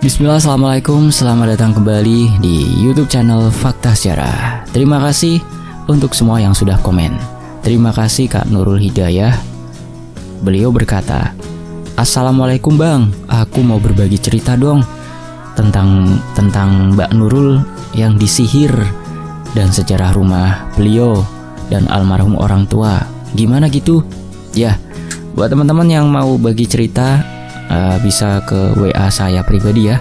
Bismillah, assalamualaikum, selamat datang kembali di YouTube channel Fakta Sejarah. Terima kasih untuk semua yang sudah komen. Terima kasih Kak Nurul Hidayah. Beliau berkata, "Assalamualaikum Bang, aku mau berbagi cerita dong tentang Mbak Nurul yang disihir dan sejarah rumah beliau dan almarhum orang tua. Gimana gitu?" Ya, buat teman-teman yang mau bagi cerita, bisa ke WA saya pribadi ya.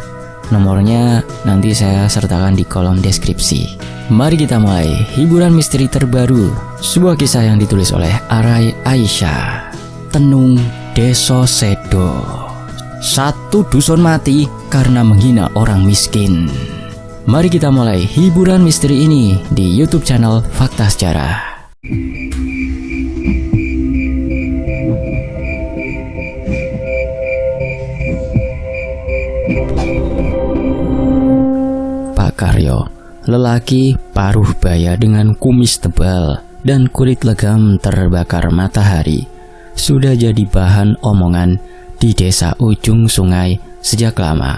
Nomornya nanti saya sertakan di kolom deskripsi. Mari kita mulai hiburan misteri terbaru. Sebuah kisah yang ditulis oleh Arai Aisyah. Tenung Deso Sedo. Satu dusun mati karena menghina orang miskin. Mari kita mulai hiburan misteri ini di YouTube channel Fakta Sejarah. Karyo, lelaki paruh baya dengan kumis tebal dan kulit legam terbakar matahari, sudah jadi bahan omongan di desa ujung sungai sejak lama.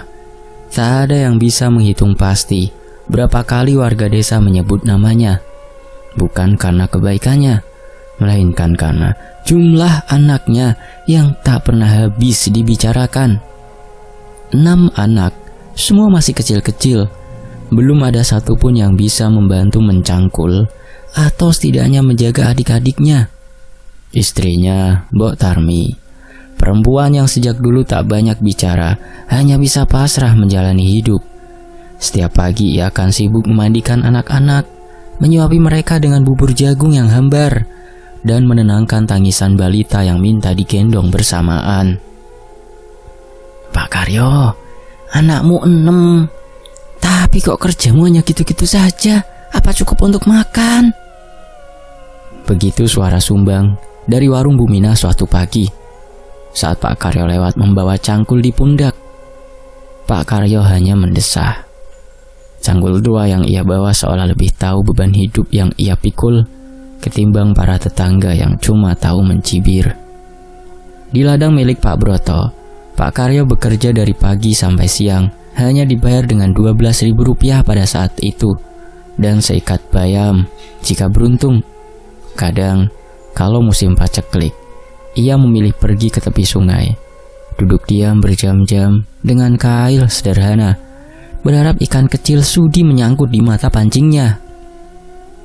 Tak ada yang bisa menghitung pasti berapa kali warga desa menyebut namanya. Bukan karena kebaikannya, melainkan karena jumlah anaknya yang tak pernah habis dibicarakan. 6 anak, semua masih kecil-kecil. Belum ada satupun yang bisa membantu mencangkul atau setidaknya menjaga adik-adiknya. Istrinya, Mbok Tarmi, perempuan yang sejak dulu tak banyak bicara, hanya bisa pasrah menjalani hidup. Setiap pagi ia akan sibuk memandikan anak-anak, menyuapi mereka dengan bubur jagung yang hambar, dan menenangkan tangisan balita yang minta digendong bersamaan. "Pak Karyo, anakmu 6. Tapi kok kerjamu hanya gitu-gitu saja? Apa cukup untuk makan?" Begitu suara sumbang dari warung Bumina suatu pagi, saat Pak Karyo lewat membawa cangkul di pundak. Pak Karyo hanya mendesah. Cangkul 2 yang ia bawa seolah lebih tahu beban hidup yang ia pikul ketimbang para tetangga yang cuma tahu mencibir. Di ladang milik Pak Broto, Pak Karyo bekerja dari pagi sampai siang, hanya dibayar dengan Rp12.000 pada saat itu, dan seikat bayam jika beruntung. Kadang, kalau musim paceklik, ia memilih pergi ke tepi sungai, duduk diam berjam-jam dengan kail sederhana, berharap ikan kecil sudi menyangkut di mata pancingnya.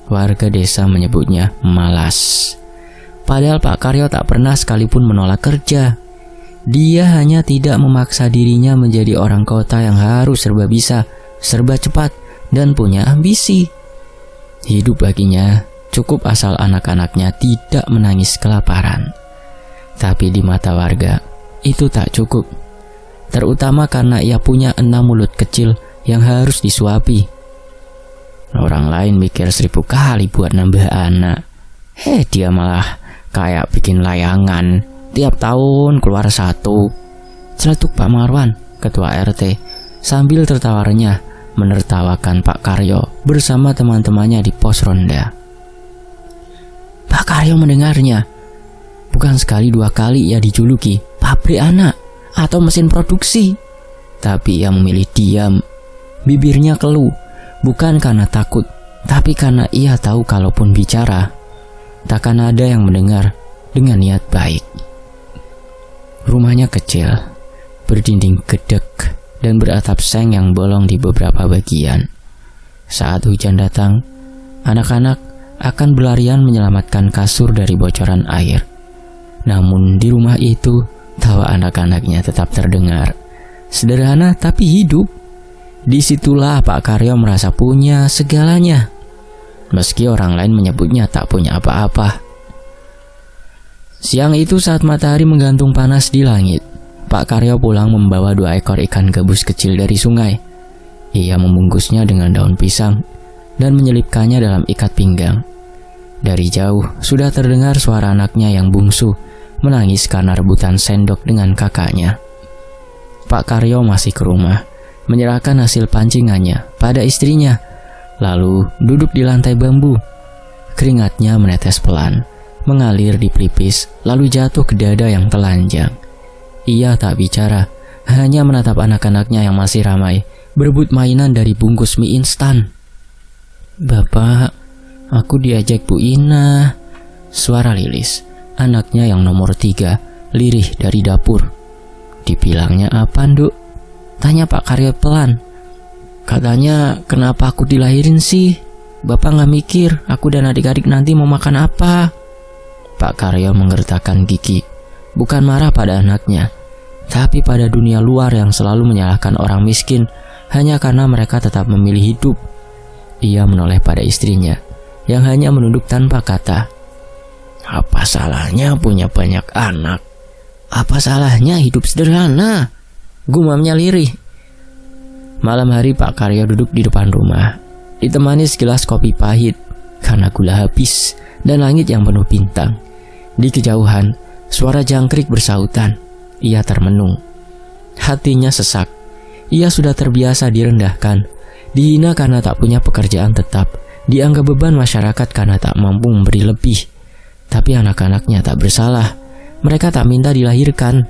Warga desa menyebutnya malas. Padahal Pak Karyo tak pernah sekalipun menolak kerja. Dia hanya tidak memaksa dirinya menjadi orang kota yang harus serba bisa, serba cepat, dan punya ambisi. Hidup baginya cukup asal anak-anaknya tidak menangis kelaparan. Tapi di mata warga, itu tak cukup. Terutama karena ia punya 6 mulut kecil yang harus disuapi. Orang lain mikir 1000 kali buat nambah anak. Dia malah kayak bikin layangan. Tiap tahun keluar 1. Celetuk Pak Marwan, ketua RT, sambil tertawa renyah menertawakan Pak Karyo bersama teman-temannya di pos ronda. Pak Karyo mendengarnya. Bukan sekali 2 kali ia dijuluki pabrik anak atau mesin produksi. Tapi ia memilih diam. Bibirnya keluh, bukan karena takut, tapi karena ia tahu kalaupun bicara, takkan ada yang mendengar dengan niat baik. Rumahnya kecil, berdinding gedek, dan beratap seng yang bolong di beberapa bagian. Saat hujan datang, anak-anak akan berlarian menyelamatkan kasur dari bocoran air. Namun di rumah itu, tawa anak-anaknya tetap terdengar. Sederhana tapi hidup. Disitulah Pak Karyo merasa punya segalanya, meski orang lain menyebutnya tak punya apa-apa. Siang itu saat matahari menggantung panas di langit, Pak Karyo pulang membawa 2 ekor ikan gabus kecil dari sungai. Ia membungkusnya dengan daun pisang dan menyelipkannya dalam ikat pinggang. Dari jauh sudah terdengar suara anaknya yang bungsu menangis karena rebutan sendok dengan kakaknya. Pak Karyo masih ke rumah, menyerahkan hasil pancingannya pada istrinya, lalu duduk di lantai bambu. Keringatnya menetes pelan, mengalir di pelipis, lalu jatuh ke dada yang telanjang. Ia tak bicara, hanya menatap anak-anaknya yang masih ramai berebut mainan dari bungkus mie instan. "Bapak, aku diajak Bu Ina," suara Lilis, anaknya yang nomor 3, lirih dari dapur. "Dibilangnya apa, Nduk?" tanya Pak Karyo pelan. "Katanya kenapa aku dilahirin sih? Bapak gak mikir aku dan adik-adik nanti mau makan apa?" Pak Karyo menggertakkan gigi, bukan marah pada anaknya, tapi pada dunia luar yang selalu menyalahkan orang miskin hanya karena mereka tetap memilih hidup. Ia menoleh pada istrinya yang hanya menunduk tanpa kata. "Apa salahnya punya banyak anak? Apa salahnya hidup sederhana?" gumamnya lirih. Malam hari Pak Karyo duduk di depan rumah, ditemani segelas kopi pahit karena gula habis dan langit yang penuh bintang. Di kejauhan, suara jangkrik bersautan. Ia termenung. Hatinya sesak. Ia sudah terbiasa direndahkan, dihina karena tak punya pekerjaan tetap, dianggap beban masyarakat karena tak mampu memberi lebih. Tapi anak-anaknya tak bersalah. Mereka tak minta dilahirkan.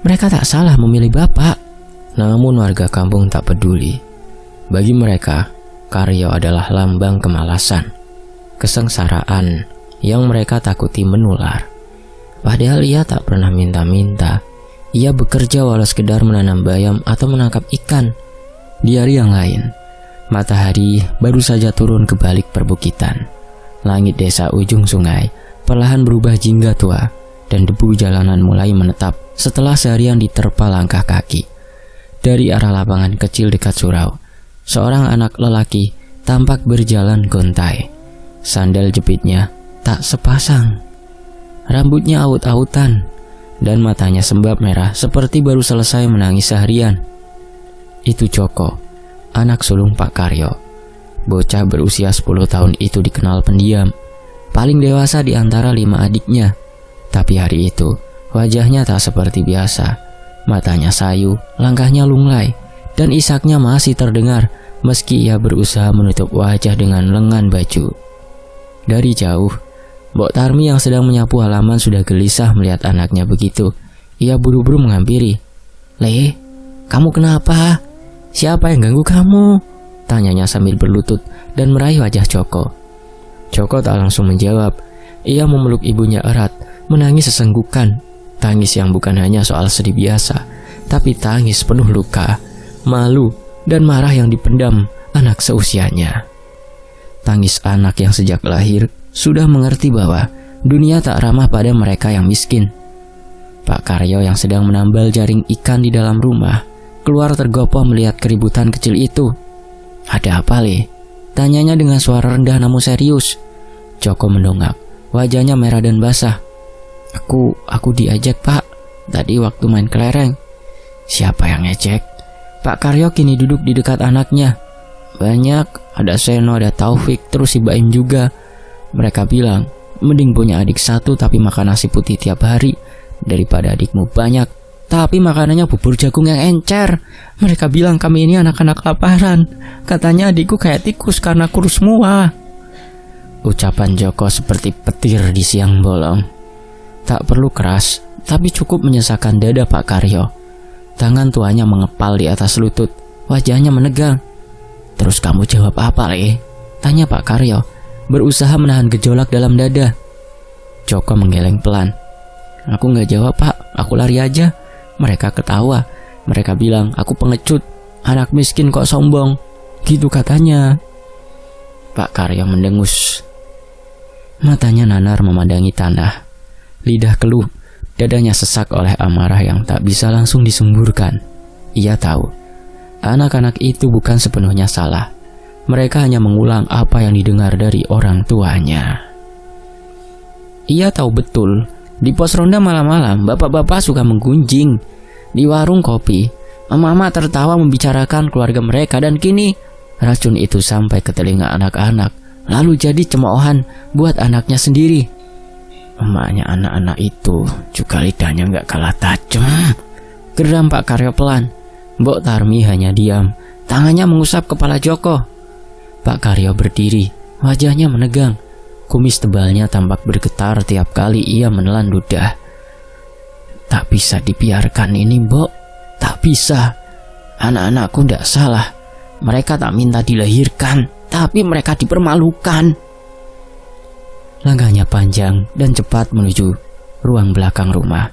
Mereka tak salah memilih bapak. Namun warga kampung tak peduli. Bagi mereka, Karyo adalah lambang kemalasan, kesengsaraan yang mereka takuti menular. Padahal ia tak pernah minta-minta. Ia bekerja walau sekedar menanam bayam atau menangkap ikan. Di hari yang lain, matahari baru saja turun ke balik perbukitan. Langit desa ujung sungai perlahan berubah jingga tua, dan debu jalanan mulai menetap setelah seharian diterpa langkah kaki. Dari arah lapangan kecil dekat surau, seorang anak lelaki tampak berjalan gontai. Sandal jepitnya tak sepasang. Rambutnya aut-autan dan matanya sembab merah seperti baru selesai menangis seharian. Itu Joko, anak sulung Pak Karyo. Bocah berusia 10 tahun itu dikenal pendiam, paling dewasa di antara 5 adiknya. Tapi hari itu, wajahnya tak seperti biasa. Matanya sayu, langkahnya lunglai, dan isaknya masih terdengar meski ia berusaha menutup wajah dengan lengan baju. Dari jauh, Mbok Tarmi yang sedang menyapu halaman sudah gelisah melihat anaknya begitu. Ia buru-buru menghampiri. "Le, kamu kenapa? Siapa yang ganggu kamu?" tanyanya sambil berlutut dan meraih wajah Joko. Joko tak langsung menjawab. Ia memeluk ibunya erat, menangis sesenggukan. Tangis yang bukan hanya soal sedih biasa, tapi tangis penuh luka, malu, dan marah yang dipendam anak seusianya. Tangis anak yang sejak lahir sudah mengerti bahwa dunia tak ramah pada mereka yang miskin. Pak Karyo yang sedang menambal jaring ikan di dalam rumah keluar tergopoh melihat keributan kecil itu. "Ada apa, Le?" tanyanya dengan suara rendah namun serius. Joko mendongak, wajahnya merah dan basah. Aku diajak, Pak. Tadi waktu main kelereng." "Siapa yang ngejek?" Pak Karyo kini duduk di dekat anaknya. "Banyak, ada Seno, ada Taufik, terus si Baim juga. Mereka bilang, mending punya adik satu tapi makan nasi putih tiap hari daripada adikmu banyak tapi makanannya bubur jagung yang encer. Mereka bilang kami ini anak-anak kelaparan. Katanya adikku kayak tikus karena kurus semua." Ucapan Joko seperti petir di siang bolong. Tak perlu keras, tapi cukup menyesakkan dada Pak Karyo. Tangan tuanya mengepal di atas lutut, wajahnya menegang. "Terus kamu jawab apa, Le?" tanya Pak Karyo, berusaha menahan gejolak dalam dada. Joko menggeleng pelan. "Aku gak jawab, Pak. Aku lari aja." Mereka ketawa. Mereka bilang aku pengecut, anak miskin kok sombong. Gitu katanya. Pak Karyo mendengus. Matanya nanar memandangi tanah. Lidah keluh, dadanya sesak oleh amarah yang tak bisa langsung disembunyikan. Ia tahu, anak-anak itu bukan sepenuhnya salah. Mereka hanya mengulang apa yang didengar dari orang tuanya. Ia tahu betul, di pos ronda malam-malam bapak-bapak suka menggunjing. Di warung kopi, mama-mama tertawa membicarakan keluarga mereka, dan kini racun itu sampai ke telinga anak-anak, lalu jadi cemoohan buat anaknya sendiri. Emaknya anak-anak itu juga lidahnya gak kalah tajam. Geram Pak Karyo pelan. Mbok Tarmi hanya diam, tangannya mengusap kepala Joko. Pak Karyo berdiri, wajahnya menegang. Kumis tebalnya tampak bergetar tiap kali ia menelan ludah. Tak bisa dibiarkan ini, Mbok, Tak bisa. Anak-anakku tidak salah. Mereka tak minta dilahirkan, tapi mereka dipermalukan. Langkahnya panjang dan cepat menuju ruang belakang rumah.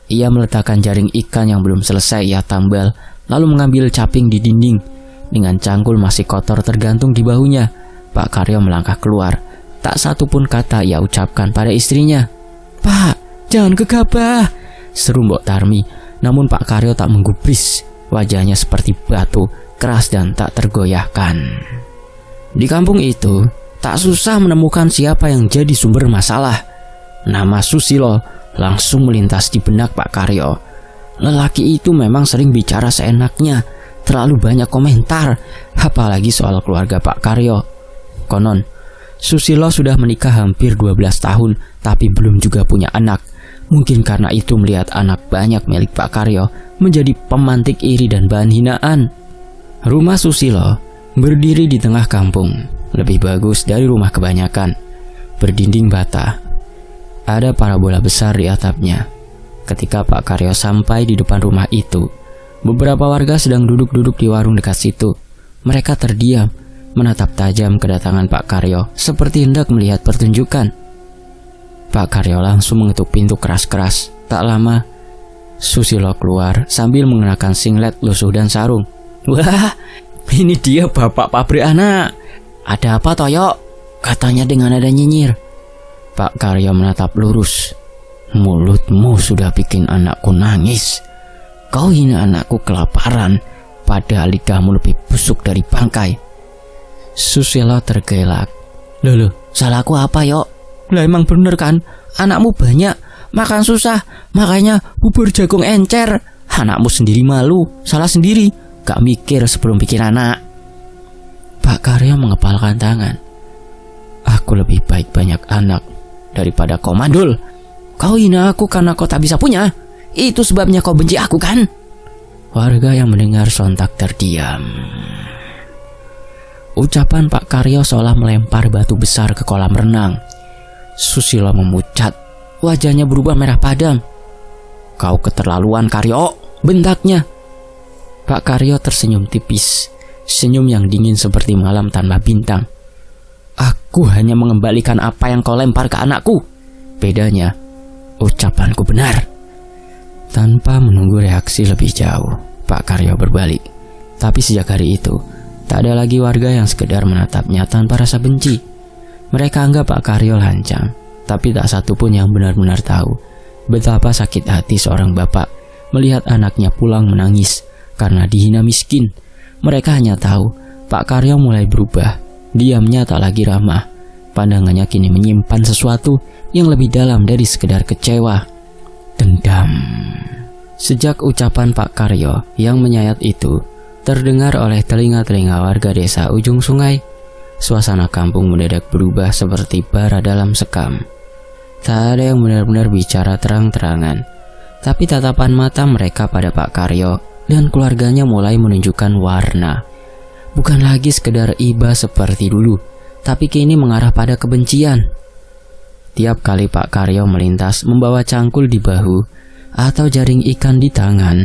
Ia meletakkan jaring ikan yang belum selesai ia tambal, lalu mengambil caping di dinding. Dengan cangkul masih kotor tergantung di bahunya, Pak Karyo melangkah keluar. Tak satu pun kata ia ucapkan pada istrinya. "Pak, jangan gegabah," seru Mbok Tarmi. Namun Pak Karyo tak menggubris. Wajahnya seperti batu, keras dan tak tergoyahkan. Di kampung itu, tak susah menemukan siapa yang jadi sumber masalah. Nama Susilo langsung melintas di benak Pak Karyo. Lelaki itu memang sering bicara seenaknya, terlalu banyak komentar, apalagi soal keluarga Pak Karyo. Konon, Susilo sudah menikah hampir 12 tahun, tapi belum juga punya anak. Mungkin karena itu melihat anak banyak milik Pak Karyo menjadi pemantik iri dan bahan hinaan. Rumah Susilo berdiri di tengah kampung, lebih bagus dari rumah kebanyakan. Berdinding bata, ada parabola besar di atapnya. Ketika Pak Karyo sampai di depan rumah itu, beberapa warga sedang duduk-duduk di warung dekat situ. Mereka terdiam, menatap tajam kedatangan Pak Karyo seperti hendak melihat pertunjukan. Pak Karyo langsung mengetuk pintu keras-keras. Tak lama, Susilo keluar sambil mengenakan singlet, lusuh dan sarung. "Wah, ini dia bapak pabrik anak. Ada apa Toyo?" katanya dengan nada nyinyir. Pak Karyo menatap lurus. "Mulutmu sudah bikin anakku nangis. Kau hina anakku kelaparan, padahal lidahmu lebih busuk dari bangkai." Susilo tergelak. Loh, salahku apa Yok? Lah emang bener kan, anakmu banyak, makan susah, makanya bubur jagung encer. Anakmu sendiri malu, salah sendiri, gak mikir sebelum bikin anak. Pak Karyo mengepalkan tangan. "Aku lebih baik banyak anak daripada kau mandul. Kau hina aku karena kau tak bisa punya. Itu sebabnya kau benci aku kan?" Warga yang mendengar sontak terdiam. Ucapan Pak Karyo seolah melempar batu besar ke kolam renang. Susilo memucat, wajahnya berubah merah padam. "Kau keterlaluan Karyo," bentaknya. Pak Karyo tersenyum tipis, senyum yang dingin seperti malam tanpa bintang. "Aku hanya mengembalikan apa yang kau lempar ke anakku. Bedanya, ucapanku benar." Tanpa menunggu reaksi lebih jauh, Pak Karyo berbalik. Tapi sejak hari itu, tak ada lagi warga yang sekedar menatapnya tanpa rasa benci. Mereka anggap Pak Karyo lancang, tapi tak satu pun yang benar-benar tahu betapa sakit hati seorang bapak melihat anaknya pulang menangis karena dihina miskin. Mereka hanya tahu Pak Karyo mulai berubah. Diamnya tak lagi ramah. Pandangannya kini menyimpan sesuatu yang lebih dalam dari sekedar kecewa. Dendam. Sejak ucapan Pak Karyo yang menyayat itu terdengar oleh telinga-telinga warga desa ujung sungai, suasana kampung mendadak berubah seperti bara dalam sekam. Tak ada yang benar-benar bicara terang-terangan, tapi tatapan mata mereka pada Pak Karyo dan keluarganya mulai menunjukkan warna. Bukan lagi sekedar iba seperti dulu, tapi kini mengarah pada kebencian. Tiap kali Pak Karyo melintas membawa cangkul di bahu atau jaring ikan di tangan,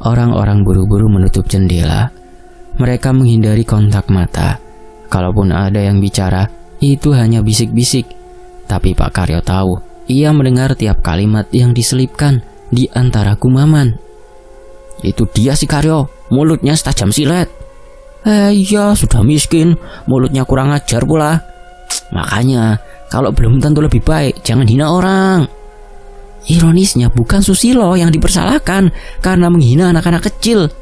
orang-orang buru-buru menutup jendela. Mereka menghindari kontak mata. Kalaupun ada yang bicara, itu hanya bisik-bisik. Tapi Pak Karyo tahu, ia mendengar tiap kalimat yang diselipkan di antara gumaman. "Itu dia si Karyo, mulutnya setajam silet." Iya, sudah miskin, mulutnya kurang ajar pula. Makanya, kalau belum tentu lebih baik, jangan hina orang." Ironisnya bukan Susilo yang dipersalahkan karena menghina anak-anak kecil,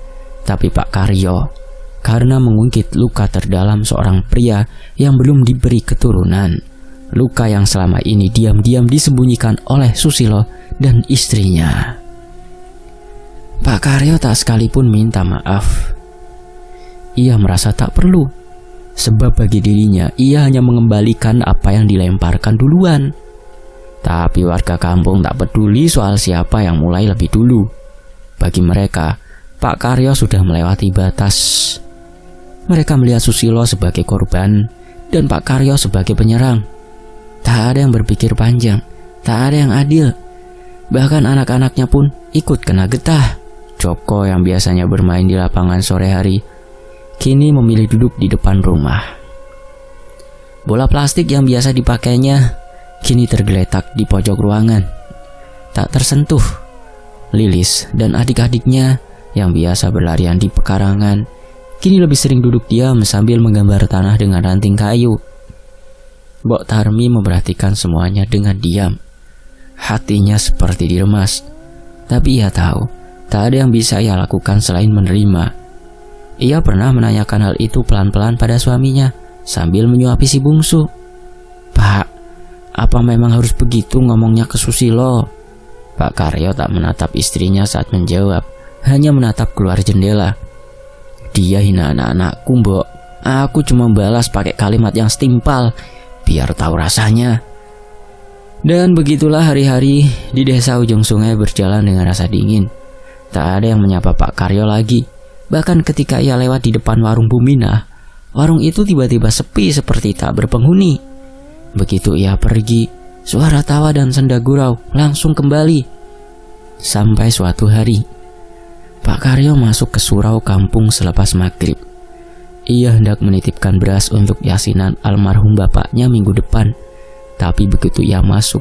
tapi Pak Karyo karena mengungkit luka terdalam seorang pria yang belum diberi keturunan. Luka yang selama ini diam-diam disembunyikan oleh Susilo dan istrinya. Pak Karyo tak sekalipun minta maaf. Ia merasa tak perlu, sebab bagi dirinya ia hanya mengembalikan apa yang dilemparkan duluan. Tapi warga kampung tak peduli soal siapa yang mulai lebih dulu. Bagi mereka, Pak Karyo sudah melewati batas. Mereka melihat Susilo sebagai korban dan Pak Karyo sebagai penyerang. Tak ada yang berpikir panjang, tak ada yang adil. Bahkan anak-anaknya pun ikut kena getah. Joko yang biasanya bermain di lapangan sore hari, kini memilih duduk di depan rumah. Bola plastik yang biasa dipakainya, kini tergeletak di pojok ruangan. Tak tersentuh. Lilis dan adik-adiknya yang biasa berlarian di pekarangan, kini lebih sering duduk diam sambil menggambar tanah dengan ranting kayu. Mbok Tarmi memperhatikan semuanya dengan diam. Hatinya seperti diremas. Tapi ia tahu, tak ada yang bisa ia lakukan selain menerima. Ia pernah menanyakan hal itu pelan-pelan pada suaminya sambil menyuapi si bungsu. "Pak, apa memang harus begitu ngomongnya ke Susilo?" Pak Karyo tak menatap istrinya saat menjawab, hanya menatap keluar jendela. "Dia hina anak-anakku, Mbok. Aku cuma balas pakai kalimat yang setimpal, biar tahu rasanya." Dan begitulah hari-hari di desa ujung sungai berjalan dengan rasa dingin. Tak ada yang menyapa Pak Karyo lagi. Bahkan ketika ia lewat di depan warung Buminah, warung itu tiba-tiba sepi seperti tak berpenghuni. Begitu ia pergi, suara tawa dan senda gurau langsung kembali. Sampai suatu hari, Pak Karyo masuk ke surau kampung selepas maghrib. Ia hendak menitipkan beras untuk yasinan almarhum bapaknya minggu depan. Tapi begitu ia masuk,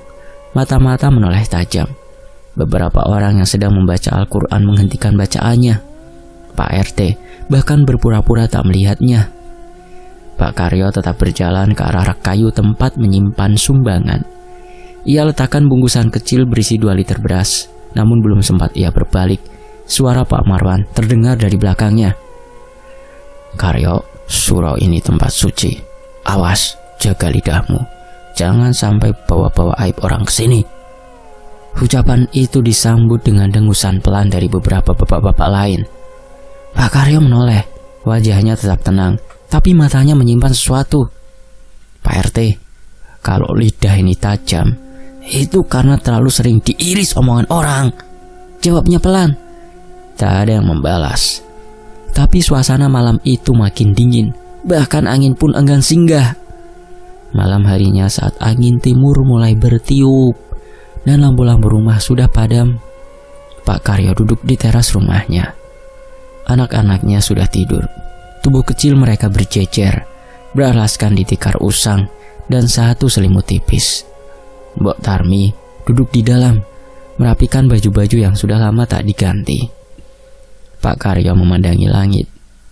mata-mata menoleh tajam. Beberapa orang yang sedang membaca Al-Quran menghentikan bacaannya. Pak RT bahkan berpura-pura tak melihatnya. Pak Karyo tetap berjalan ke arah rak kayu tempat menyimpan sumbangan. Ia letakkan bungkusan kecil berisi 2 liter beras. Namun belum sempat ia berbalik, suara Pak Marwan terdengar dari belakangnya. "Karyo, surau ini tempat suci. Awas, jaga lidahmu. Jangan sampai bawa-bawa aib orang ke sini." Ucapan itu disambut dengan dengusan pelan dari beberapa bapak-bapak lain. Pak Karyo menoleh, wajahnya tetap tenang, tapi matanya menyimpan sesuatu. "Pak RT, kalau lidah ini tajam, itu karena terlalu sering diiris omongan orang," jawabnya pelan. Tak ada yang membalas. Tapi suasana malam itu makin dingin, bahkan angin pun enggan singgah. Malam harinya saat angin timur mulai bertiup dan lampu-lampu rumah sudah padam, Pak Karyo duduk di teras rumahnya. Anak-anaknya sudah tidur. Tubuh kecil mereka berjejer, beralaskan di tikar usang dan satu selimut tipis. Mbok Tarmi duduk di dalam, merapikan baju-baju yang sudah lama tak diganti. Pak Karyo memandangi langit.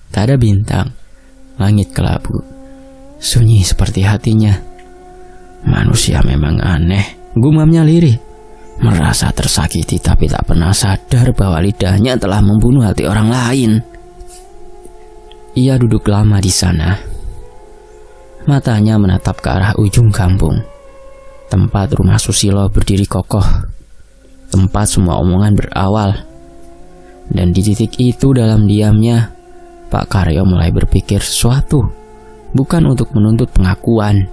Tak ada bintang, langit kelabu, sunyi seperti hatinya. "Manusia memang aneh," gumamnya lirih. Merasa tersakiti tapi tak pernah sadar bahwa lidahnya telah membunuh hati orang lain. Ia duduk lama di sana. Matanya menatap ke arah ujung kampung, tempat rumah Susilo berdiri kokoh, tempat semua omongan berawal. Dan di titik itu dalam diamnya, Pak Karyo mulai berpikir sesuatu. Bukan untuk menuntut pengakuan,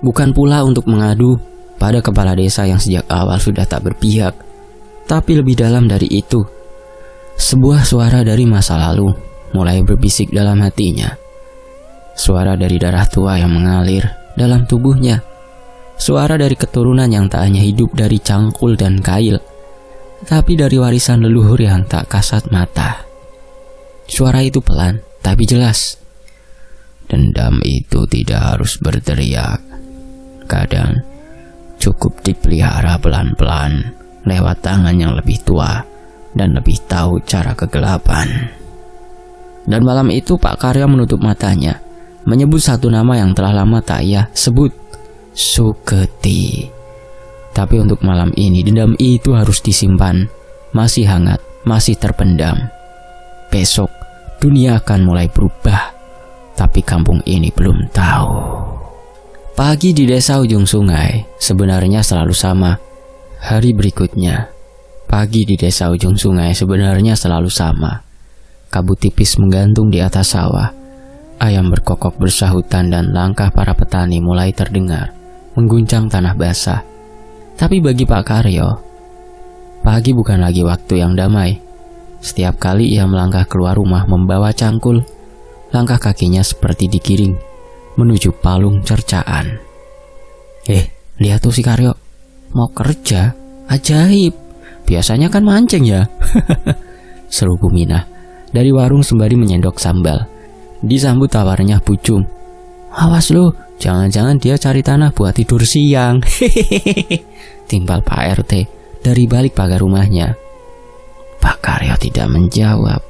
bukan pula untuk mengadu pada kepala desa yang sejak awal sudah tak berpihak, tapi lebih dalam dari itu. Sebuah suara dari masa lalu mulai berbisik dalam hatinya. Suara dari darah tua yang mengalir dalam tubuhnya. Suara dari keturunan yang tak hanya hidup dari cangkul dan kail, tapi dari warisan leluhur yang tak kasat mata. Suara itu pelan tapi jelas. "Dendam itu tidak harus berteriak. Kadang cukup dipelihara pelan-pelan lewat tangan yang lebih tua dan lebih tahu cara kegelapan." Dan malam itu Pak Karyo menutup matanya, menyebut satu nama yang telah lama tak ia sebut, Suketi. Tapi untuk malam ini dendam itu harus disimpan, masih hangat, masih terpendam. Besok dunia akan mulai berubah, tapi kampung ini belum tahu. Pagi di desa ujung sungai sebenarnya selalu sama. Hari berikutnya, pagi di desa ujung sungai sebenarnya selalu sama. Kabut tipis menggantung di atas sawah. Ayam berkokok bersahutan dan langkah para petani mulai terdengar, mengguncang tanah basah. Tapi bagi Pak Karyo, pagi bukan lagi waktu yang damai. Setiap kali ia melangkah keluar rumah membawa cangkul, langkah kakinya seperti digiring menuju palung cercaan. Lihat tuh si Karyo, mau kerja? Ajaib, biasanya kan mancing ya. seru Buminah dari warung sembari menyendok sambal. Disambut tawarnya Pucung. "Awas lo, jangan-jangan dia cari tanah buat tidur siang." Hehehe, timpal Pak RT dari balik pagar rumahnya. Pak Karyo tidak menjawab.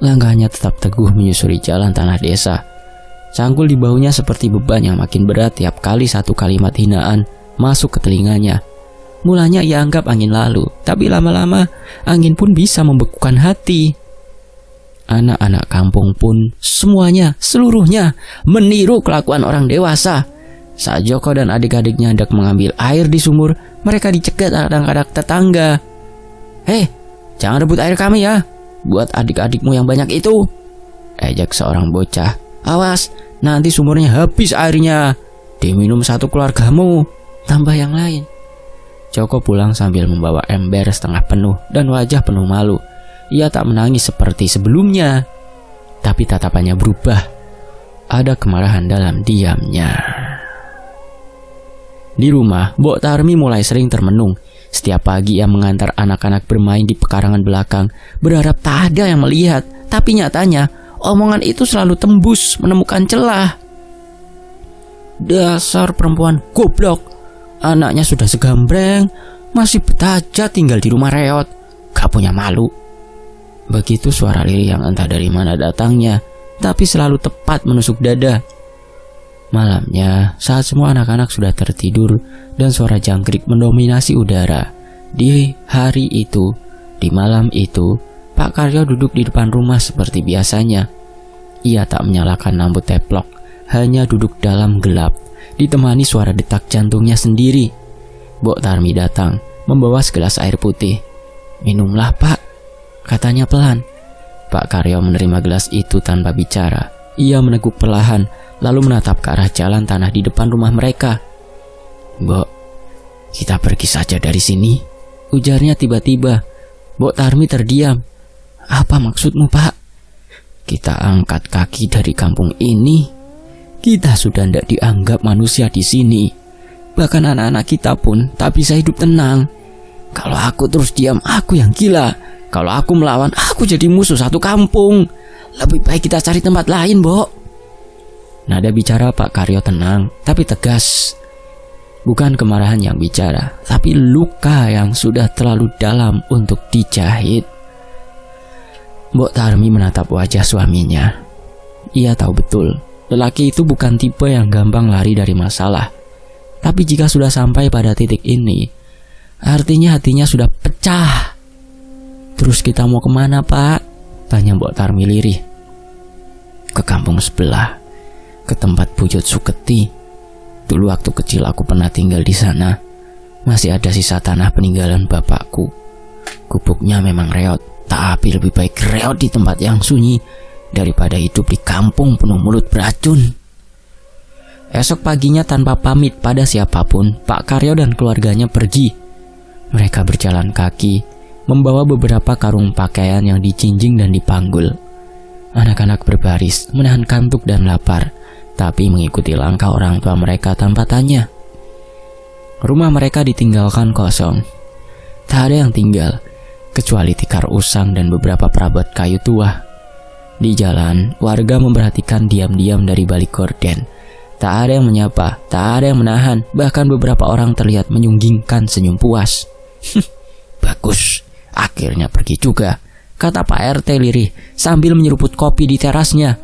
Langkahnya tetap teguh menyusuri jalan tanah desa. Cangkul di bahunya seperti beban yang makin berat tiap kali satu kalimat hinaan masuk ke telinganya. Mulanya ia anggap angin lalu, tapi lama-lama angin pun bisa membekukan hati. Anak-anak kampung pun seluruhnya meniru kelakuan orang dewasa. Saat Joko dan adik-adiknya hendak mengambil air di sumur, mereka dicegat anak-anak tetangga. "Hei, jangan rebut air kami ya, buat adik-adikmu yang banyak itu," ejek seorang bocah. "Awas, nanti sumurnya habis airnya, diminum satu keluargamu," tambah yang lain. Joko pulang sambil membawa ember setengah penuh dan wajah penuh malu. Ia tak menangis seperti sebelumnya, tapi tatapannya berubah. Ada kemarahan dalam diamnya. Di rumah, Mbok Tarmi mulai sering termenung. Setiap pagi ia mengantar anak-anak bermain di pekarangan belakang, berharap tak ada yang melihat. Tapi nyatanya, omongan itu selalu tembus menemukan celah. "Dasar perempuan goblok, anaknya sudah segambreng, masih betah aja tinggal di rumah reot, gak punya malu." Begitu suara lirih yang entah dari mana datangnya, tapi selalu tepat menusuk dada. Malamnya, saat semua anak-anak sudah tertidur dan suara jangkrik mendominasi udara, di hari itu, di malam itu, Pak Karyo duduk di depan rumah seperti biasanya. Ia tak menyalakan lampu teplok, hanya duduk dalam gelap, ditemani suara detak jantungnya sendiri. Mbok Tarmi datang, membawa segelas air putih. "Minumlah, Pak," katanya pelan. Pak Karyo menerima gelas itu tanpa bicara. Ia meneguk perlahan, lalu menatap ke arah jalan tanah di depan rumah mereka. "Mbok, kita pergi saja dari sini," ujarnya tiba-tiba. Mbok Tarmi terdiam. "Apa maksudmu, Pak?" "Kita angkat kaki dari kampung ini. Kita sudah tidak dianggap manusia di sini. Bahkan anak-anak kita pun tak bisa hidup tenang. Kalau aku terus diam, aku yang gila. Kalau aku melawan, aku jadi musuh satu kampung. Lebih baik kita cari tempat lain, Mbok." Nada bicara Pak Karyo tenang, tapi tegas. Bukan kemarahan yang bicara, tapi luka yang sudah terlalu dalam untuk dijahit. Mbok Tarmi menatap wajah suaminya. Ia tahu betul, lelaki itu bukan tipe yang gampang lari dari masalah. Tapi jika sudah sampai pada titik ini, artinya hatinya sudah pecah. "Terus kita mau kemana, Pak?" tanya Mbok Tarmi lirih. "Ke kampung sebelah, ke tempat Buyut Suketi. Dulu waktu kecil aku pernah tinggal di sana. Masih ada sisa tanah peninggalan bapakku. Gubuknya memang reot, tapi lebih baik reot di tempat yang sunyi daripada hidup di kampung penuh mulut beracun." Esok paginya tanpa pamit pada siapapun, Pak Karyo dan keluarganya pergi. Mereka berjalan kaki, membawa beberapa karung pakaian yang dicinjing dan dipanggul. Anak-anak berbaris, menahan kantuk dan lapar, tapi mengikuti langkah orang tua mereka tanpa tanya. Rumah mereka ditinggalkan kosong. Tak ada yang tinggal, kecuali tikar usang dan beberapa perabot kayu tua. Di jalan, warga memperhatikan diam-diam dari balik gorden. Tak ada yang menyapa, tak ada yang menahan, bahkan beberapa orang terlihat menyunggingkan senyum puas. "Bagus, akhirnya pergi juga," kata Pak RT lirih sambil menyeruput kopi di terasnya.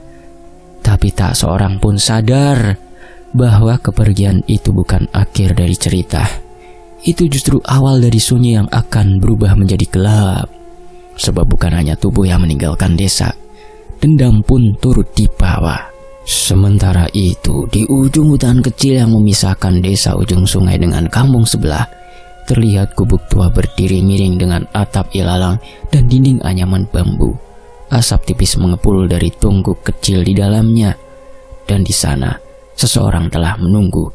Tapi tak seorang pun sadar bahwa kepergian itu bukan akhir dari cerita. Itu justru awal dari sunyi yang akan berubah menjadi gelap. Sebab bukan hanya tubuh yang meninggalkan desa, dendam pun turut dibawa. Sementara itu, di ujung hutan kecil yang memisahkan desa ujung sungai dengan kampung sebelah, terlihat gubuk tua berdiri miring dengan atap ilalang dan dinding anyaman bambu. Asap tipis mengepul dari tungguk kecil di dalamnya. Dan di sana, seseorang telah menunggu,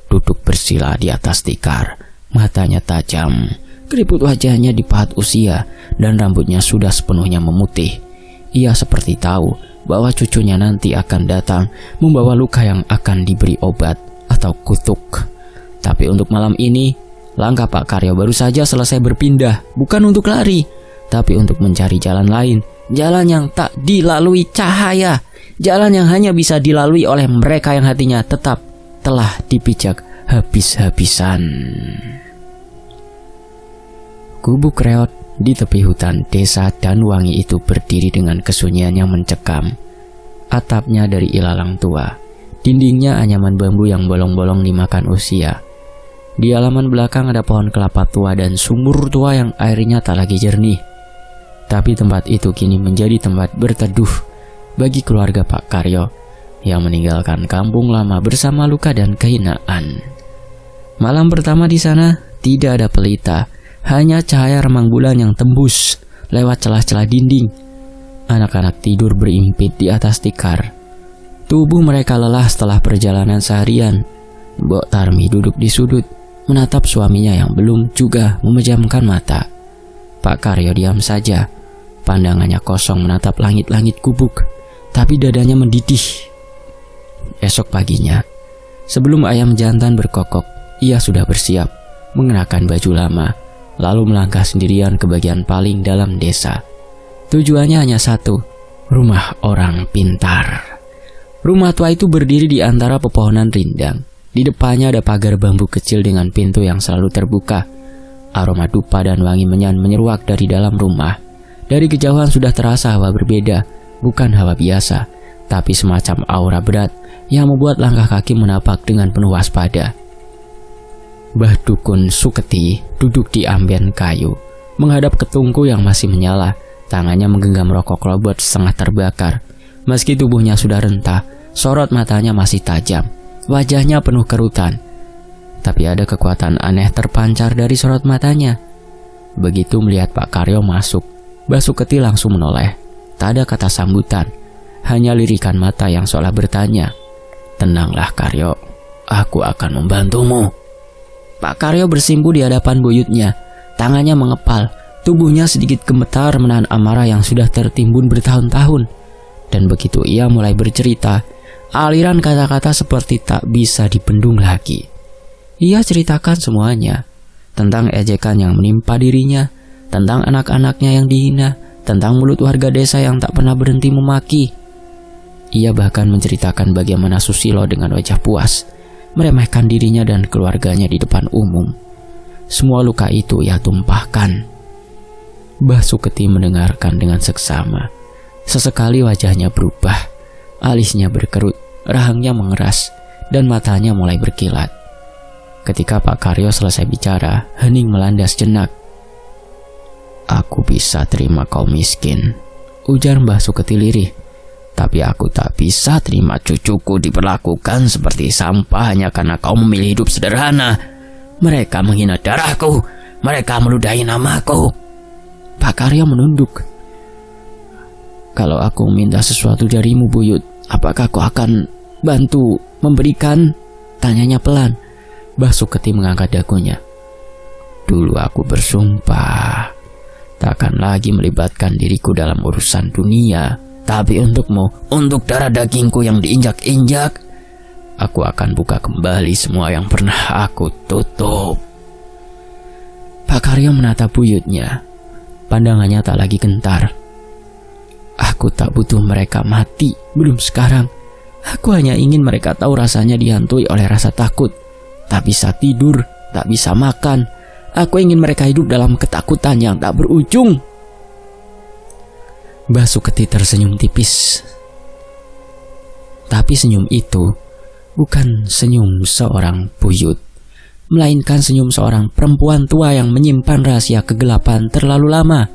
duduk bersila di atas tikar. Matanya tajam, keriput wajahnya dipahat usia, dan rambutnya sudah sepenuhnya memutih. Ia seperti tahu bahwa cucunya nanti akan datang membawa luka yang akan diberi obat atau kutuk. Tapi untuk malam ini, langkah Pak Karyo baru saja selesai berpindah, bukan untuk lari, tapi untuk mencari jalan lain, jalan yang tak dilalui cahaya, jalan yang hanya bisa dilalui oleh mereka yang hatinya tetap telah dipijak habis-habisan. Gubuk reot di tepi hutan desa Danwangi itu berdiri dengan kesunyian yang mencekam. Atapnya dari ilalang tua, dindingnya anyaman bambu yang bolong-bolong dimakan usia. Di halaman belakang ada pohon kelapa tua dan sumur tua yang airnya tak lagi jernih. Tapi tempat itu kini menjadi tempat berteduh bagi keluarga Pak Karyo yang meninggalkan kampung lama bersama luka dan kehinaan. Malam pertama di sana tidak ada pelita, hanya cahaya remang bulan yang tembus lewat celah-celah dinding. Anak-anak tidur berimpit di atas tikar. Tubuh mereka lelah setelah perjalanan seharian. Mbok Tarmi duduk di sudut, menatap suaminya yang belum juga memejamkan mata. Pak Karyo diam saja. Pandangannya kosong menatap langit-langit gubuk, tapi dadanya mendidih. Esok paginya, sebelum ayam jantan berkokok, ia sudah bersiap, mengenakan baju lama, lalu melangkah sendirian ke bagian paling dalam desa. Tujuannya hanya satu, rumah orang pintar. Rumah tua itu berdiri di antara pepohonan rindang. Di depannya ada pagar bambu kecil dengan pintu yang selalu terbuka. Aroma dupa dan wangi menyan menyeruak dari dalam rumah. Dari kejauhan sudah terasa hawa berbeda, bukan hawa biasa, tapi semacam aura berat yang membuat langkah kaki menapak dengan penuh waspada. Mbah Dukun Suketi duduk di amben kayu, menghadap ke tungku yang masih menyala. Tangannya menggenggam rokok lobot setengah terbakar. Meski tubuhnya sudah rentah, sorot matanya masih tajam. Wajahnya penuh kerutan. Tapi ada kekuatan aneh terpancar dari sorot matanya. Begitu melihat Pak Karyo masuk, Mbah Suketi langsung menoleh. Tak ada kata sambutan, hanya lirikan mata yang seolah bertanya, "Tenanglah Karyo, aku akan membantumu." Pak Karyo bersimpu di hadapan buyutnya. Tangannya mengepal. Tubuhnya sedikit gemetar menahan amarah yang sudah tertimbun bertahun-tahun. Dan begitu ia mulai bercerita, aliran kata-kata seperti tak bisa dibendung lagi. Ia ceritakan semuanya, tentang ejekan yang menimpa dirinya, tentang anak-anaknya yang dihina, tentang mulut warga desa yang tak pernah berhenti memaki. Ia bahkan menceritakan bagaimana Susilo dengan wajah puas meremehkan dirinya dan keluarganya di depan umum. Semua luka itu ia tumpahkan. Mbah Suketi mendengarkan dengan seksama. Sesekali wajahnya berubah, alisnya berkerut, rahangnya mengeras, dan matanya mulai berkilat. Ketika Pak Karyo selesai bicara, hening melanda sejenak. "Aku bisa terima kau miskin," ujar Mbah Suketi lirih. "Tapi aku tak bisa terima cucuku diperlakukan seperti sampah hanya karena kau memilih hidup sederhana. Mereka menghina darahku, mereka meludahi namaku." Pak Karyo menunduk. "Kalau aku minta sesuatu darimu, Buyut, apakah kau akan bantu memberikan?" tanyanya pelan. Mbah Suketi mengangkat dagunya. "Dulu aku bersumpah takkan lagi melibatkan diriku dalam urusan dunia. Tapi untukmu, untuk darah dagingku yang diinjak-injak, aku akan buka kembali semua yang pernah aku tutup." Pak Karyo menatap buyutnya. Pandangannya tak lagi gentar. "Aku tak butuh mereka mati, belum sekarang. Aku hanya ingin mereka tahu rasanya dihantui oleh rasa takut. Tak bisa tidur, tak bisa makan. Aku ingin mereka hidup dalam ketakutan yang tak berujung." Mbah Suketi tersenyum tipis. Tapi senyum itu bukan senyum seorang buyut, melainkan senyum seorang perempuan tua yang menyimpan rahasia kegelapan terlalu lama.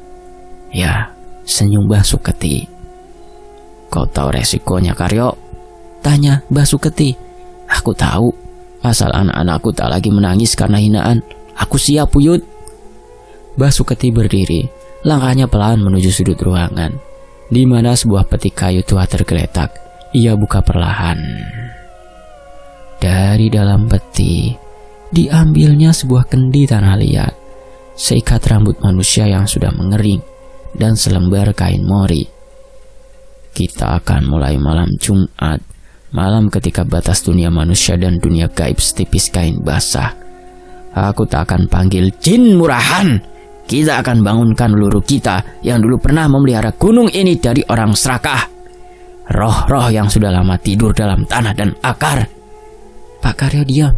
Ya, senyum Mbah Suketi. "Kau tahu resikonya, Karyo?" tanya Mbah Suketi. "Aku tahu, asal anak-anakku tak lagi menangis karena hinaan. Aku siap, Buyut." Mbah Suketi berdiri, langkahnya pelan menuju sudut ruangan, di mana sebuah peti kayu tua tergeletak. Ia buka perlahan. Dari dalam peti diambilnya sebuah kendi tanah liat, seikat rambut manusia yang sudah mengering, dan selembar kain mori. "Kita akan mulai malam Jumat, malam ketika batas dunia manusia dan dunia gaib setipis kain basah. Aku tak akan panggil jin murahan, kita akan bangunkan leluhur kita yang dulu pernah memelihara gunung ini dari orang serakah. Roh-roh yang sudah lama tidur dalam tanah dan akar. Pak Karyo diam.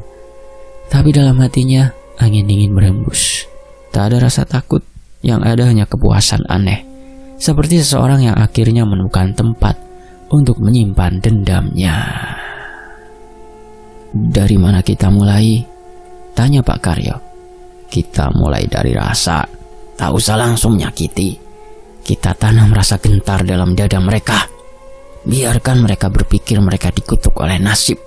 Tapi dalam hatinya angin dingin berembus. Tak ada rasa takut, yang ada hanya kepuasan aneh. Seperti seseorang yang akhirnya menemukan tempat untuk menyimpan dendamnya. Dari mana kita mulai? Tanya Pak Karyo. Kita mulai dari rasa. Tak usah langsung menyakiti. Kita tanam rasa gentar dalam dada mereka. Biarkan mereka berpikir mereka dikutuk oleh nasib.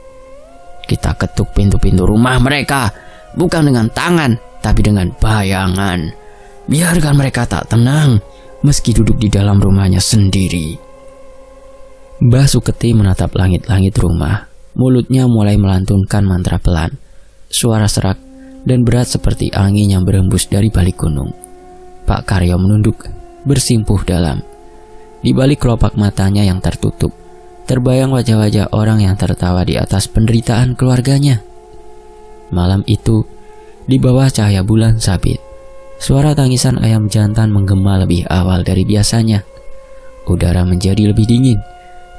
Kita ketuk pintu-pintu rumah mereka. Bukan dengan tangan, tapi dengan bayangan. Biarkan mereka tak tenang meski duduk di dalam rumahnya sendiri. Mbah Suketi menatap langit-langit rumah. Mulutnya mulai melantunkan mantra pelan. Suara serak dan berat seperti angin yang berembus dari balik gunung. Pak Karyo menunduk, bersimpuh dalam. Di balik kelopak matanya yang tertutup, terbayang wajah-wajah orang yang tertawa di atas penderitaan keluarganya. Malam itu, di bawah cahaya bulan sabit, suara tangisan ayam jantan menggema lebih awal dari biasanya. Udara menjadi lebih dingin.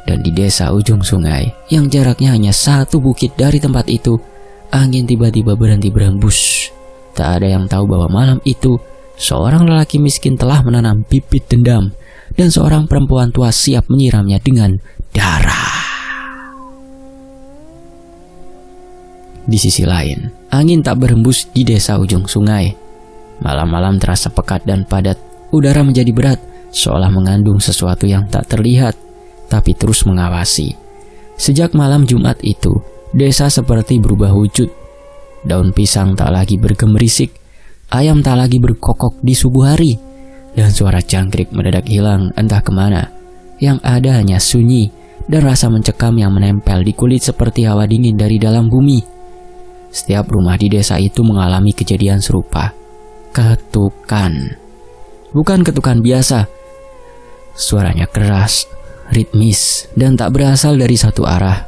Dan di desa ujung sungai, yang jaraknya hanya 1 bukit dari tempat itu, angin tiba-tiba berhenti berhembus. Tak ada yang tahu bahwa malam itu, seorang lelaki miskin telah menanam bibit dendam, dan seorang perempuan tua siap menyiramnya dengan darah. Di sisi lain, angin tak berhembus di desa ujung sungai. Malam-malam terasa pekat dan padat, udara menjadi berat, seolah mengandung sesuatu yang tak terlihat, tapi terus mengawasi. Sejak malam Jumat itu, desa seperti berubah wujud. Daun pisang tak lagi bergemerisik, ayam tak lagi berkokok di subuh hari, dan suara jangkrik mendadak hilang entah kemana. Yang ada hanya sunyi dan rasa mencekam yang menempel di kulit seperti hawa dingin dari dalam bumi. Setiap rumah di desa itu mengalami kejadian serupa. Ketukan. Bukan ketukan biasa. Suaranya keras, ritmis, dan tak berasal dari satu arah.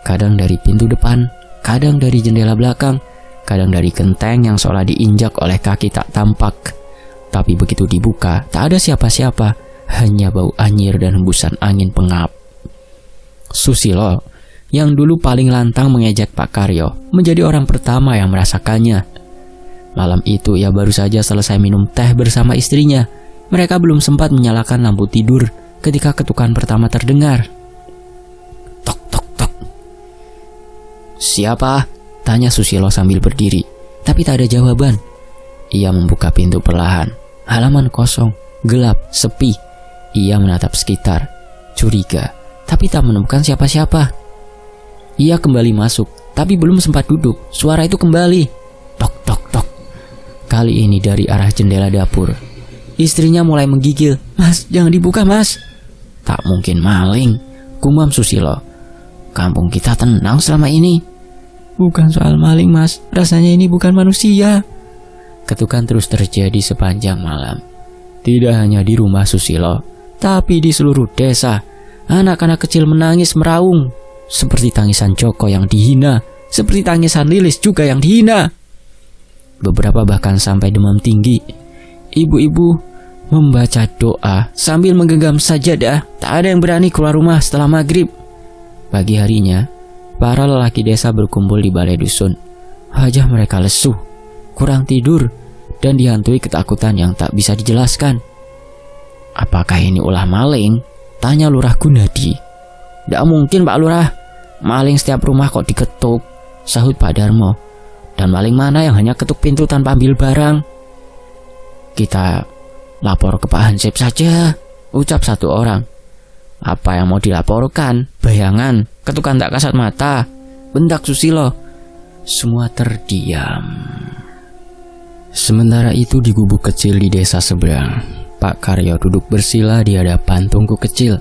Kadang dari pintu depan, kadang dari jendela belakang, kadang dari genteng yang seolah diinjak oleh kaki tak tampak. Tapi begitu dibuka, tak ada siapa-siapa, hanya bau anyir dan hembusan angin pengap. Susilo, yang dulu paling lantang mengejek Pak Karyo, menjadi orang pertama yang merasakannya. Malam itu ia baru saja selesai minum teh bersama istrinya. Mereka belum sempat menyalakan lampu tidur ketika ketukan pertama terdengar. Tok tok tok. Siapa? Tanya Susilo sambil berdiri. Tapi tak ada jawaban. Ia membuka pintu perlahan. Halaman kosong, gelap, sepi. Ia menatap sekitar, curiga, tapi tak menemukan siapa-siapa. Ia kembali masuk, tapi belum sempat duduk. Suara itu kembali. Tok tok tok. Kali ini dari arah jendela dapur. Istrinya mulai menggigil. Mas, jangan dibuka mas. Tak mungkin maling, gumam Susilo. Kampung kita tenang selama ini. Bukan soal maling mas, rasanya ini bukan manusia. Ketukan terus terjadi sepanjang malam. Tidak hanya di rumah Susilo, tapi di seluruh desa. Anak-anak kecil menangis meraung, seperti tangisan Joko yang dihina, seperti tangisan Lilis juga yang dihina. Beberapa bahkan sampai demam tinggi. Ibu-ibu membaca doa sambil menggenggam sajadah. Tak ada yang berani keluar rumah setelah maghrib. Pagi harinya, para lelaki desa berkumpul di balai dusun. Wajah mereka lesu, kurang tidur, dan dihantui ketakutan yang tak bisa dijelaskan. Apakah ini ulah maling? Tanya Lurah Gunadi. Tidak mungkin Pak Lurah, maling setiap rumah kok diketuk, sahut Pak Darmo. Dan maling mana yang hanya ketuk pintu tanpa ambil barang? Kita lapor ke Pak Hansip saja, ucap satu orang. Apa yang mau dilaporkan? Bayangan, ketukan tak kasat mata, bentak Susilo. Semua terdiam. Sementara itu di gubuk kecil di desa seberang, Pak Karyo duduk bersila di hadapan tungku kecil.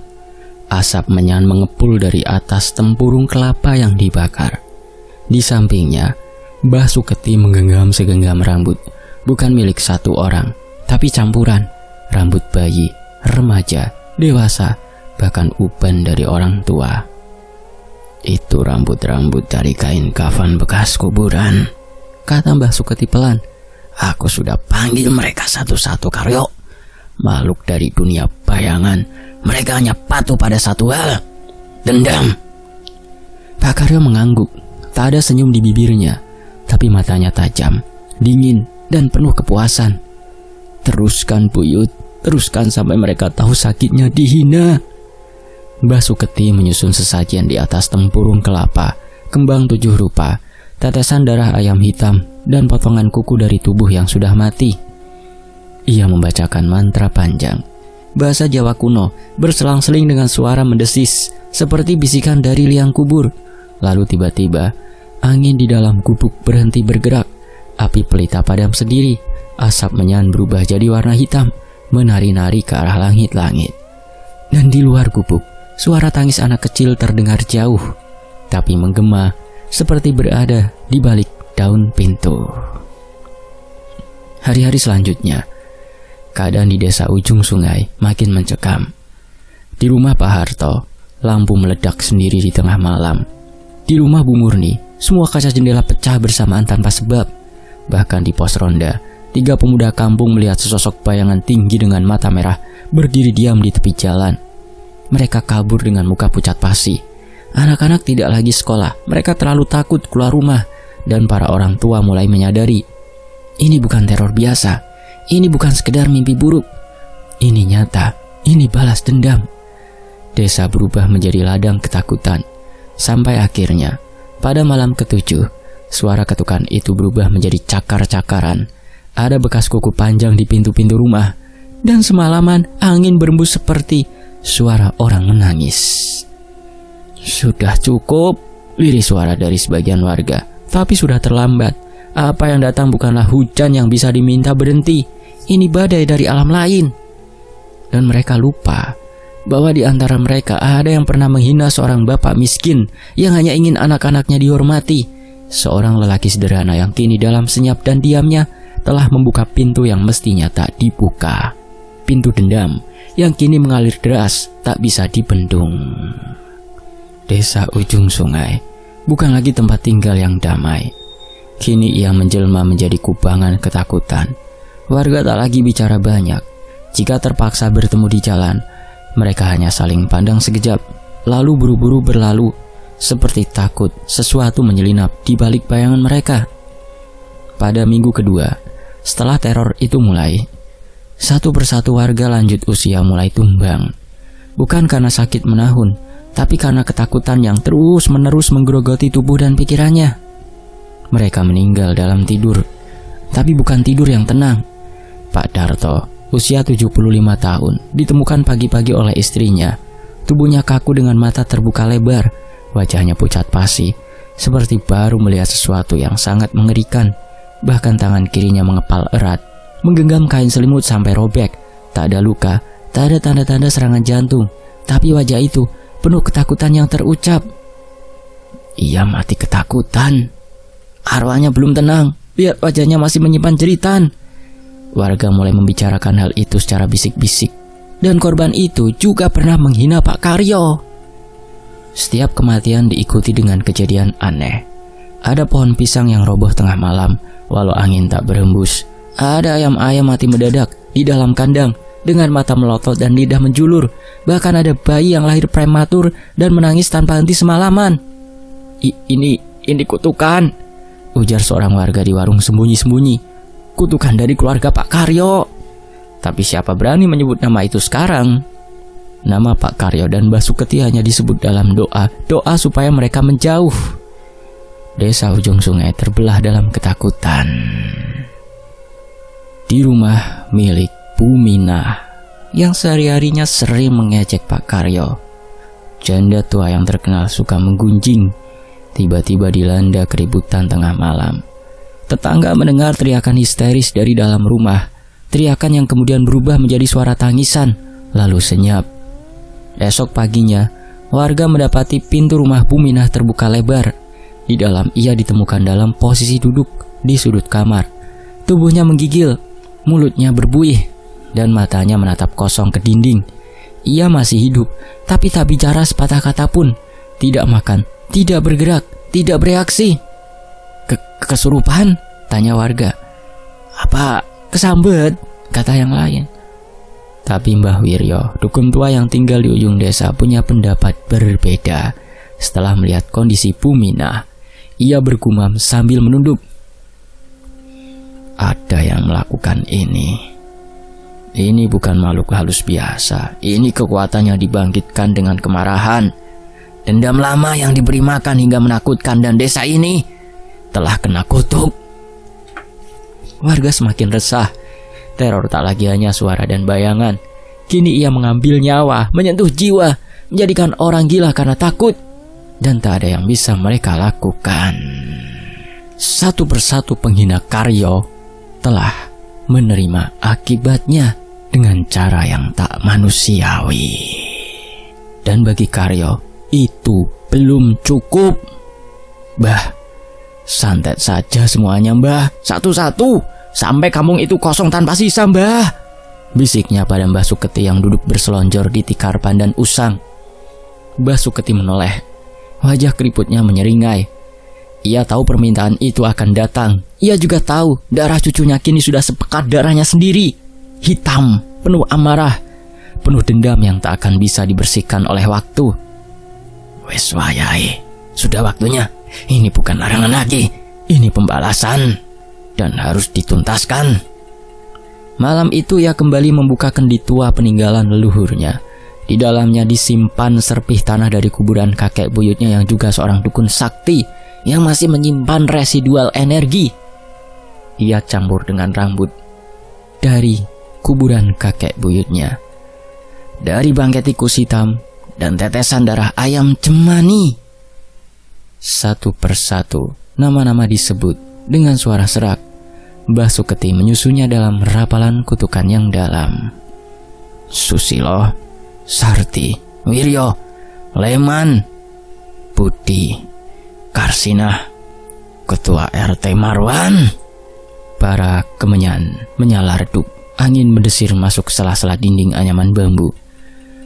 Asap menyan mengepul dari atas tempurung kelapa yang dibakar. Di sampingnya, Mbah Suketi menggenggam segenggam rambut, bukan milik satu orang, tapi campuran rambut bayi, remaja, dewasa, bahkan uban dari orang tua. Itu rambut-rambut dari kain kafan bekas kuburan, kata Mbah Suketi pelan. Aku sudah panggil mereka satu-satu, Karyo. Makhluk dari dunia bayangan, mereka hanya patuh pada satu hal, dendam. Pak Karyo mengangguk. Tak ada senyum di bibirnya, tapi matanya tajam, dingin, dan penuh kepuasan. Teruskan, Buyut, teruskan sampai mereka tahu sakitnya dihina. Mbah Suketi menyusun sesajian di atas tempurung kelapa, kembang 7 rupa, tetesan darah ayam hitam, dan potongan kuku dari tubuh yang sudah mati. Ia membacakan mantra panjang, bahasa Jawa kuno, berselang-seling dengan suara mendesis, seperti bisikan dari liang kubur. Lalu tiba-tiba, angin di dalam gubuk berhenti bergerak, api pelita padam sendiri, asap menyan berubah jadi warna hitam, menari-nari ke arah langit-langit. Dan di luar gubuk, suara tangis anak kecil terdengar jauh, tapi menggema seperti berada di balik daun pintu. Hari-hari selanjutnya, keadaan di desa ujung sungai makin mencekam. Di rumah Pak Harto, lampu meledak sendiri di tengah malam. Di rumah Bu Murni, semua kaca jendela pecah bersamaan tanpa sebab. Bahkan di pos ronda, 3 pemuda kampung melihat sesosok bayangan tinggi dengan mata merah berdiri diam di tepi jalan. Mereka kabur dengan muka pucat pasi. Anak-anak tidak lagi sekolah, mereka terlalu takut keluar rumah. Dan para orang tua mulai menyadari, ini bukan teror biasa, ini bukan sekedar mimpi buruk. Ini nyata, ini balas dendam. Desa berubah menjadi ladang ketakutan. Sampai akhirnya, pada malam ke-7, suara ketukan itu berubah menjadi cakar-cakaran. Ada bekas kuku panjang di pintu-pintu rumah. Dan semalaman angin berembus seperti suara orang menangis. Sudah cukup, lirik suara dari sebagian warga. Tapi sudah terlambat. Apa yang datang bukanlah hujan yang bisa diminta berhenti. Ini badai dari alam lain. Dan mereka lupa bahwa di antara mereka ada yang pernah menghina seorang bapak miskin yang hanya ingin anak-anaknya dihormati. Seorang lelaki sederhana yang kini dalam senyap dan diamnya telah membuka pintu yang mestinya tak dibuka. Pintu dendam yang kini mengalir deras, tak bisa dibendung. Desa ujung sungai bukan lagi tempat tinggal yang damai. Kini ia menjelma menjadi kubangan ketakutan. Warga tak lagi bicara banyak. Jika terpaksa bertemu di jalan, mereka hanya saling pandang sekejap, lalu buru-buru berlalu, seperti takut sesuatu menyelinap di balik bayangan mereka. Pada minggu kedua, setelah teror itu mulai, satu persatu warga lanjut usia mulai tumbang. Bukan karena sakit menahun, tapi karena ketakutan yang terus-menerus menggerogoti tubuh dan pikirannya. Mereka meninggal dalam tidur, tapi bukan tidur yang tenang. Pak Darto, usia 75 tahun, ditemukan pagi-pagi oleh istrinya. Tubuhnya kaku dengan mata terbuka lebar, wajahnya pucat pasi, seperti baru melihat sesuatu yang sangat mengerikan. Bahkan tangan kirinya mengepal erat, menggenggam kain selimut sampai robek. Tak ada luka, tak ada tanda-tanda serangan jantung, tapi wajah itu penuh ketakutan yang terucap. Ia mati ketakutan. Arwahnya belum tenang, lihat wajahnya masih menyimpan jeritan. Warga mulai membicarakan hal itu secara bisik-bisik. Dan korban itu juga pernah menghina Pak Karyo. Setiap kematian diikuti dengan kejadian aneh. Ada pohon pisang yang roboh tengah malam, walau angin tak berhembus. Ada ayam-ayam mati mendadak di dalam kandang dengan mata melotot dan lidah menjulur. Bahkan ada bayi yang lahir prematur dan menangis tanpa henti semalaman. Ini kutukan, ujar seorang warga di warung sembunyi-sembunyi. Kutukan dari keluarga Pak Karyo. Tapi siapa berani menyebut nama itu sekarang? Nama Pak Karyo dan Mbah Suketi hanya disebut dalam doa supaya mereka menjauh. Desa ujung sungai terbelah dalam ketakutan. Di rumah milik Bu Minah, yang sehari-harinya sering mengejek Pak Karyo, janda tua yang terkenal suka menggunjing, tiba-tiba dilanda keributan tengah malam. Tetangga mendengar teriakan histeris dari dalam rumah, teriakan yang kemudian berubah menjadi suara tangisan, lalu senyap. Esok paginya, warga mendapati pintu rumah Bu Minah terbuka lebar. Di dalam ia ditemukan dalam posisi duduk di sudut kamar. Tubuhnya menggigil, mulutnya berbuih, dan matanya menatap kosong ke dinding. Ia masih hidup, tapi tak bicara sepatah kata pun. Tidak makan, tidak bergerak, tidak bereaksi. Kesurupan? Tanya warga. Pak, kesambet, kata yang lain. Tapi Mbah Wiryo, dukun tua yang tinggal di ujung desa, punya pendapat berbeda. Setelah melihat kondisi Puminah, ia bergumam sambil menunduk. Ada yang melakukan ini. Ini bukan makhluk halus biasa. Ini kekuatan yang dibangkitkan dengan kemarahan. Dendam lama yang diberi makan hingga menakutkan, dan desa ini telah kena kutuk. Warga semakin resah. Teror tak lagi hanya suara dan bayangan. Kini ia mengambil nyawa, menyentuh jiwa, menjadikan orang gila karena takut. Dan tak ada yang bisa mereka lakukan. Satu persatu penghina Karyo telah menerima akibatnya dengan cara yang tak manusiawi. Dan bagi Karyo, itu belum cukup. Mbah, santet saja semuanya, Mbah. Satu-satu, sampai kampung itu kosong tanpa sisa, Mbah. Bisiknya pada Mbah Suketi yang duduk berselonjor di tikar pandan usang. Mbah Suketi menoleh. Wajah keriputnya menyeringai. Ia tahu permintaan itu akan datang. Ia juga tahu darah cucunya kini sudah sepekat darahnya sendiri. Hitam, penuh amarah, penuh dendam yang tak akan bisa dibersihkan oleh waktu. Wes wayai, sudah waktunya. Ini bukan larangan lagi. Ini pembalasan dan harus dituntaskan. Malam itu ia kembali membuka kendi tua peninggalan leluhurnya. Di dalamnya disimpan serpih tanah dari kuburan kakek buyutnya yang juga seorang dukun sakti yang masih menyimpan residual energi. Ia campur dengan rambut dari kuburan kakek buyutnya, dari bangkai tikus hitam dan tetesan darah ayam cemani. Satu persatu nama-nama disebut dengan suara serak. Mbah Suketi menyusunnya dalam rapalan kutukan yang dalam. Susilo, Sarti, Wiryo, Leman, Budi, Karsinah, Ketua RT Marwan. Para kemenyan menyala redup. Angin mendesir masuk sela-sela dinding anyaman bambu.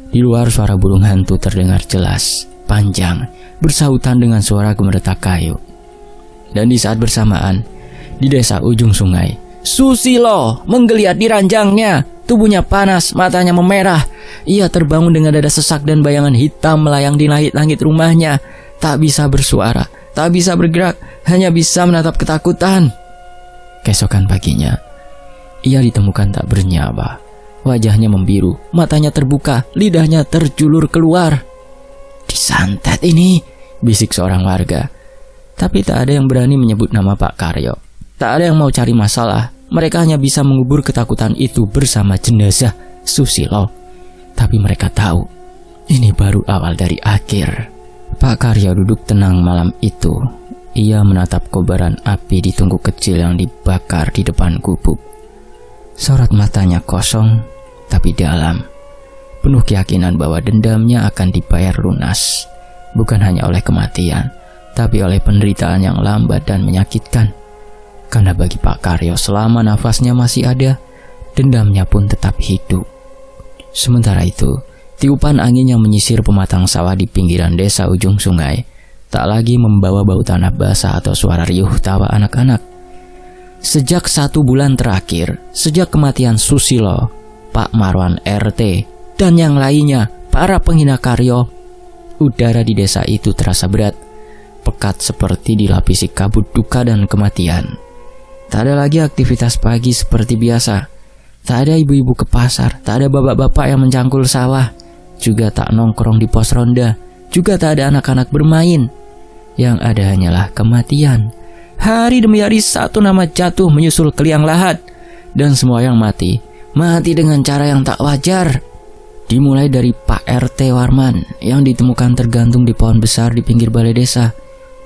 Di luar suara burung hantu terdengar jelas, panjang, bersahutan dengan suara gemeretak kayu. Dan di saat bersamaan, di desa ujung sungai, Susilo menggeliat di ranjangnya. Tubuhnya panas, matanya memerah. Ia terbangun dengan dada sesak dan bayangan hitam melayang di langit-langit rumahnya. Tak bisa bersuara, tak bisa bergerak, hanya bisa menatap ketakutan. Keesokan paginya, ia ditemukan tak bernyawa. Wajahnya membiru, matanya terbuka, lidahnya terjulur keluar. Disantet ini, bisik seorang warga. Tapi tak ada yang berani menyebut nama Pak Karyo. Tak ada yang mau cari masalah. Mereka hanya bisa mengubur ketakutan itu bersama jenazah Susilo. Tapi mereka tahu, ini baru awal dari akhir. Pak Karyo duduk tenang malam itu. Ia menatap kobaran api di tungku kecil yang dibakar di depan gubuk. Sorot matanya kosong, tapi dalam. Penuh keyakinan bahwa dendamnya akan dibayar lunas. Bukan hanya oleh kematian, tapi oleh penderitaan yang lambat dan menyakitkan. Karena bagi Pak Karyo, selama nafasnya masih ada, dendamnya pun tetap hidup. Sementara itu, tiupan angin yang menyisir pematang sawah di pinggiran desa ujung sungai tak lagi membawa bau tanah basah atau suara riuh tawa anak-anak. Sejak 1 bulan terakhir, sejak kematian Susilo, Pak Marwan RT, dan yang lainnya, para penghina Karyo, udara di desa itu terasa berat, pekat seperti dilapisi kabut duka dan kematian. Tak ada lagi aktivitas pagi seperti biasa. Tak ada ibu-ibu ke pasar, tak ada bapak-bapak yang mencangkul sawah, juga tak nongkrong di pos ronda, juga tak ada anak-anak bermain. Yang ada hanyalah kematian. Hari demi hari satu nama jatuh menyusul ke liang lahat. Dan semua yang mati dengan cara yang tak wajar. Dimulai dari Pak RT Warman yang ditemukan tergantung di pohon besar di pinggir balai desa.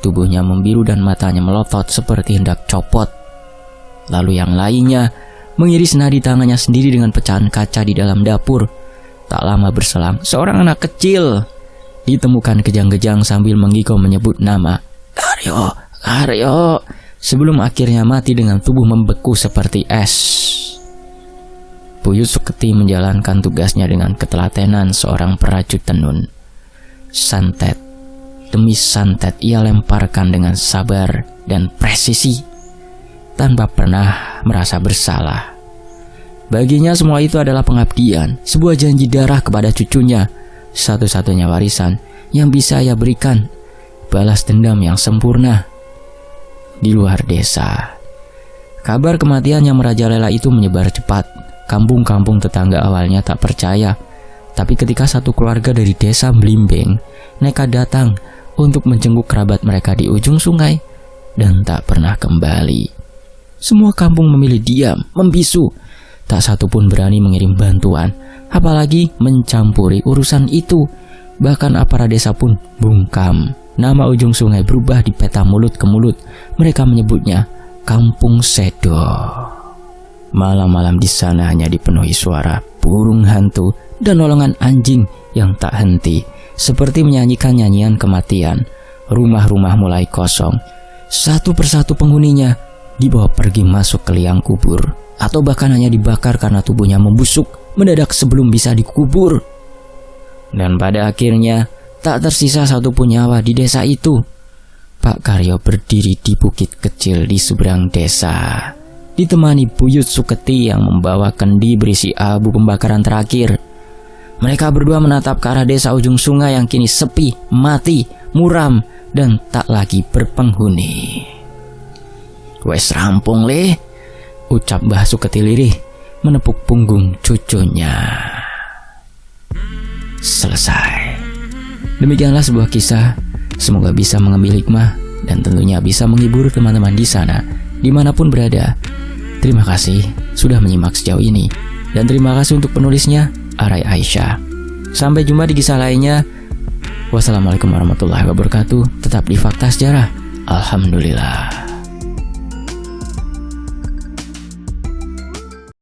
Tubuhnya membiru dan matanya melotot seperti hendak copot. Lalu yang lainnya mengiris nadi tangannya sendiri dengan pecahan kaca di dalam dapur. Tak lama berselang, seorang anak kecil ditemukan kejang-kejang sambil menggigau menyebut nama Karyo, Karyo, sebelum akhirnya mati dengan tubuh membeku seperti es. Buyut Suketi menjalankan tugasnya dengan ketelatenan seorang perajut tenun. Santet demi santet ia lemparkan dengan sabar dan presisi. tanpa pernah merasa bersalah. Baginya semua itu adalah pengabdian, sebuah janji darah kepada cucunya, satu-satunya warisan yang bisa ia berikan, balas dendam yang sempurna. Di luar desa, kabar kematian yang merajalela itu menyebar cepat. Kampung-kampung tetangga awalnya tak percaya, tapi ketika satu keluarga dari desa Blimbing nekat datang untuk menjenguk kerabat mereka di ujung sungai dan tak pernah kembali, semua kampung memilih diam, membisu. Tak satu pun berani mengirim bantuan, apalagi mencampuri urusan itu. Bahkan aparat desa pun bungkam. Nama ujung sungai berubah di peta mulut ke mulut. Mereka menyebutnya Kampung Sedo. Malam-malam di sana hanya dipenuhi suara burung hantu dan olongan anjing yang tak henti, seperti menyanyikan nyanyian kematian. Rumah-rumah mulai kosong. Satu persatu penghuninya dibawa pergi masuk ke liang kubur, atau bahkan hanya dibakar karena tubuhnya membusuk mendadak sebelum bisa dikubur. Dan pada akhirnya tak tersisa satupun nyawa di desa itu. Pak Karyo berdiri di bukit kecil di seberang desa, ditemani Buyut Suketi yang membawa kendi berisi abu pembakaran terakhir. Mereka berdua menatap ke arah desa ujung sungai yang kini sepi, mati, muram, dan tak lagi berpenghuni. "Wes rampung le," ucap Mbah Suketi lirih menepuk punggung cucunya. Selesai. Demikianlah sebuah kisah. Semoga bisa mengambil hikmah dan tentunya bisa menghibur teman-teman di sana, dimanapun berada. Terima kasih sudah menyimak sejauh ini. Dan terima kasih untuk penulisnya, Arai Aisyah. Sampai jumpa di kisah lainnya. Wassalamualaikum warahmatullahi wabarakatuh. Tetap di Fakta Sejarah. Alhamdulillah.